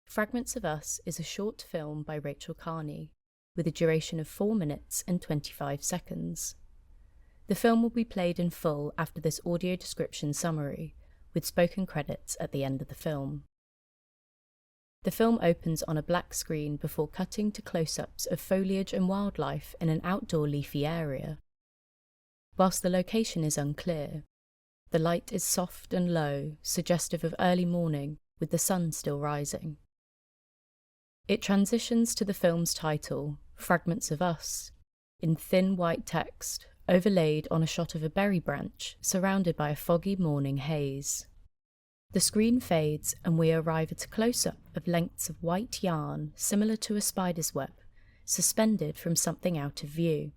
Fragments of Us is a short film by Rachel Carney, with a duration of 4 minutes and 25 seconds. The film will be played in full after this audio description summary, with spoken credits at the end of the film. The film opens on a black screen before cutting to close-ups of foliage and wildlife in an outdoor leafy area. Whilst the location is unclear, the light is soft and low, suggestive of early morning, with the sun still rising. It transitions to the film's title, Fragments of Us, in thin white text, overlaid on a shot of a berry branch surrounded by a foggy morning haze. The screen fades and we arrive at a close-up of lengths of white yarn similar to a spider's web, suspended from something out of view.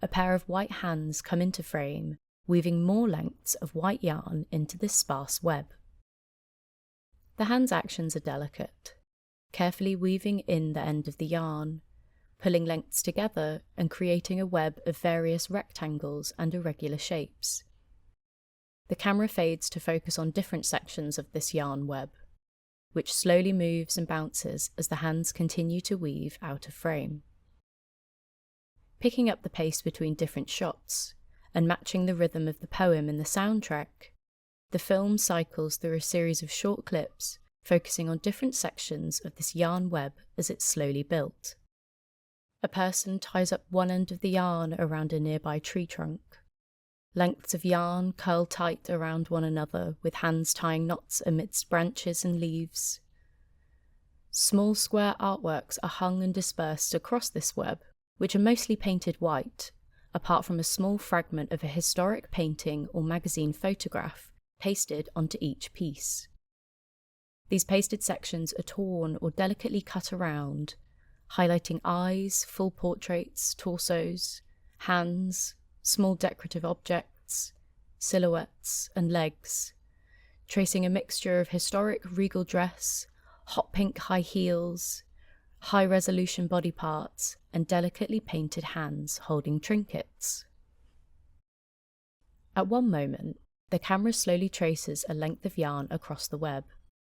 A pair of white hands come into frame, weaving more lengths of white yarn into this sparse web. The hands' actions are delicate, carefully weaving in the end of the yarn, pulling lengths together and creating a web of various rectangles and irregular shapes. The camera fades to focus on different sections of this yarn web, which slowly moves and bounces as the hands continue to weave out of frame. Picking up the pace between different shots, and matching the rhythm of the poem in the soundtrack, the film cycles through a series of short clips focusing on different sections of this yarn web as it's slowly built. A person ties up one end of the yarn around a nearby tree trunk. Lengths of yarn curl tight around one another, with hands tying knots amidst branches and leaves. Small square artworks are hung and dispersed across this web, which are mostly painted white, apart from a small fragment of a historic painting or magazine photograph pasted onto each piece. These pasted sections are torn or delicately cut around, highlighting eyes, full portraits, torsos, hands, small decorative objects, silhouettes, and legs, tracing a mixture of historic regal dress, hot pink high heels, high-resolution body parts, and delicately painted hands holding trinkets. At one moment, the camera slowly traces a length of yarn across the web,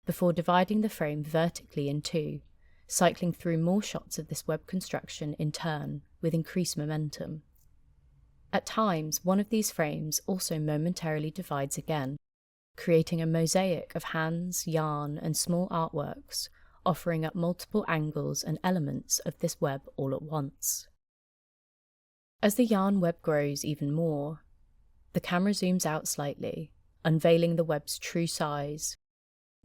before dividing the frame vertically in two, cycling through more shots of this web construction in turn, with increased momentum. At times, one of these frames also momentarily divides again, creating a mosaic of hands, yarn, and small artworks, offering up multiple angles and elements of this web all at once. As the yarn web grows even more, the camera zooms out slightly, unveiling the web's true size,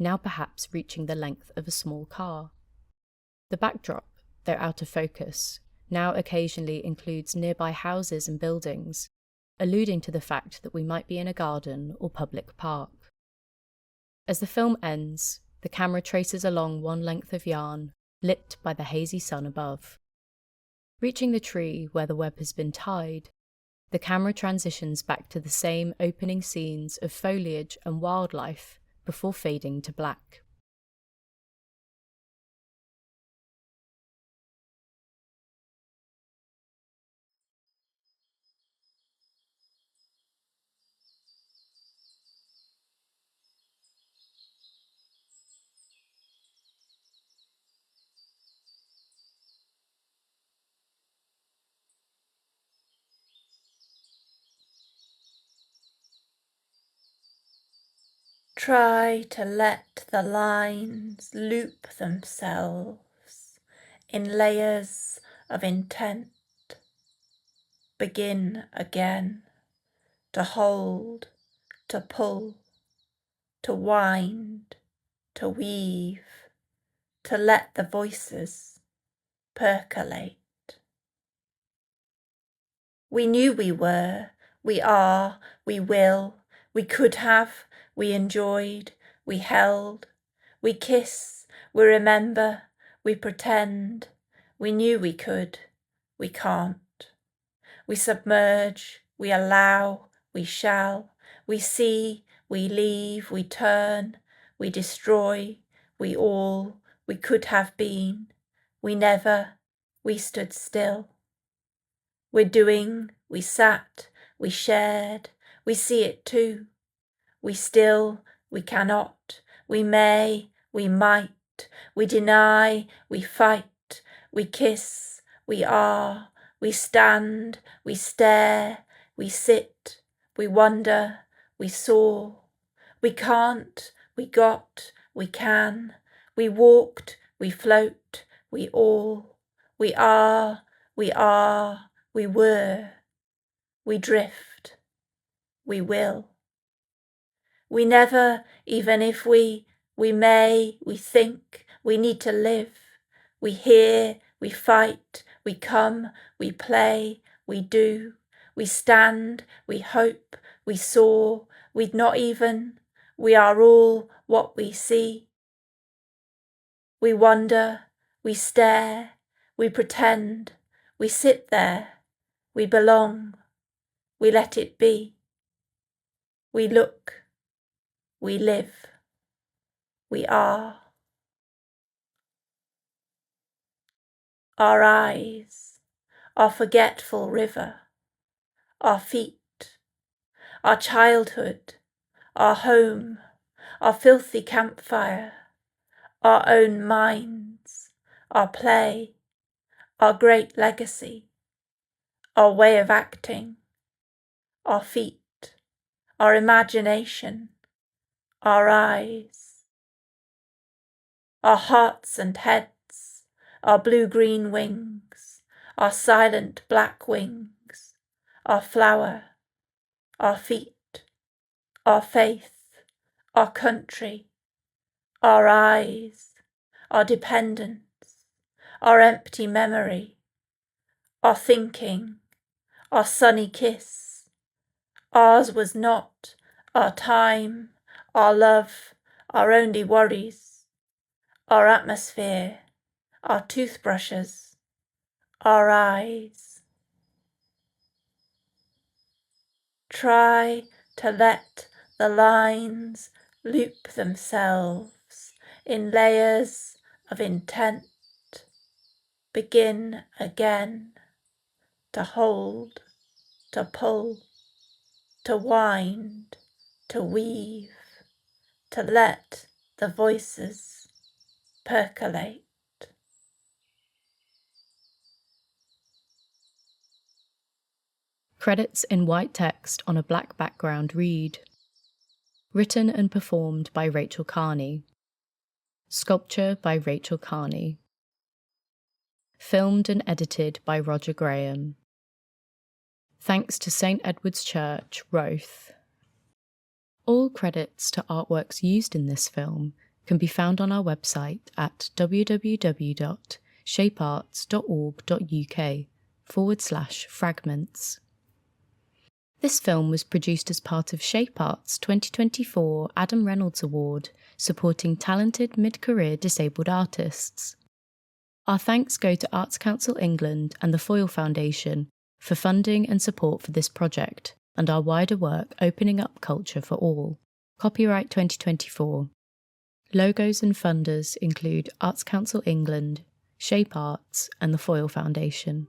now perhaps reaching the length of a small car. The backdrop, though out of focus, now occasionally includes nearby houses and buildings, alluding to the fact that we might be in a garden or public park. As the film ends, the camera traces along one length of yarn, lit by the hazy sun above. Reaching the tree where the web has been tied, the camera transitions back to the same opening scenes of foliage and wildlife before fading to black. Try to let the lines loop themselves in layers of intent. Begin again, to hold, to pull, to wind, to weave, to let the voices percolate. We knew we were, we are, we will, we could have, we enjoyed, we held, we kiss, we remember, we pretend, we knew we could, we can't. We submerge, we allow, we shall, we see, we leave, we turn, we destroy, we all, we could have been, we never, we stood still. We're doing, we sat, we shared, we see it too. We still, we cannot, we may, we might, hate, we deny, we fight, we kiss, we are, we stand, we stare, we sit, we wonder, we saw, we can't, we got, we can, we walked, we float, we all, we are, we were, we drift, we will. We never, even if we may, we think, we need to live. We hear, we fight, we come, we play, we do, we stand, we hope, we saw, we'd not even, we are all what we see. We wonder, we stare, we pretend, we sit there, we belong, we let it be. We look, we live, we are. Our eyes, our forgetful river, our feet, our childhood, our home, our filthy campfire, our own minds, our play, our great legacy, our way of acting, our feet, our imagination, our eyes, our hearts and heads, our blue-green wings, our silent black wings, our flower, our feet, our faith, our country, our eyes, our dependence, our empty memory, our thinking, our sunny kiss. Ours was not our time, our love, our only worries, our atmosphere, our toothbrushes, our eyes. Try to let the lines loop themselves in layers of intent. Begin again to hold, to pull, to wind, to weave, to let the voices percolate. Credits in white text on a black background read: written and performed by Rachel Carney. Sculpture by Rachel Carney. Filmed and edited by Roger Graham. Thanks to St Edward's Church, Roath. All credits to artworks used in this film can be found on our website at www.shapearts.org.uk/fragments. This film was produced as part of Shape Arts' 2024 Adam Reynolds Award, supporting talented mid-career disabled artists. Our thanks go to Arts Council England and the Foyle Foundation for funding and support for this project and our wider work opening up culture for all. Copyright 2024. Logos and funders include Arts Council England, Shape Arts and the Foyle Foundation.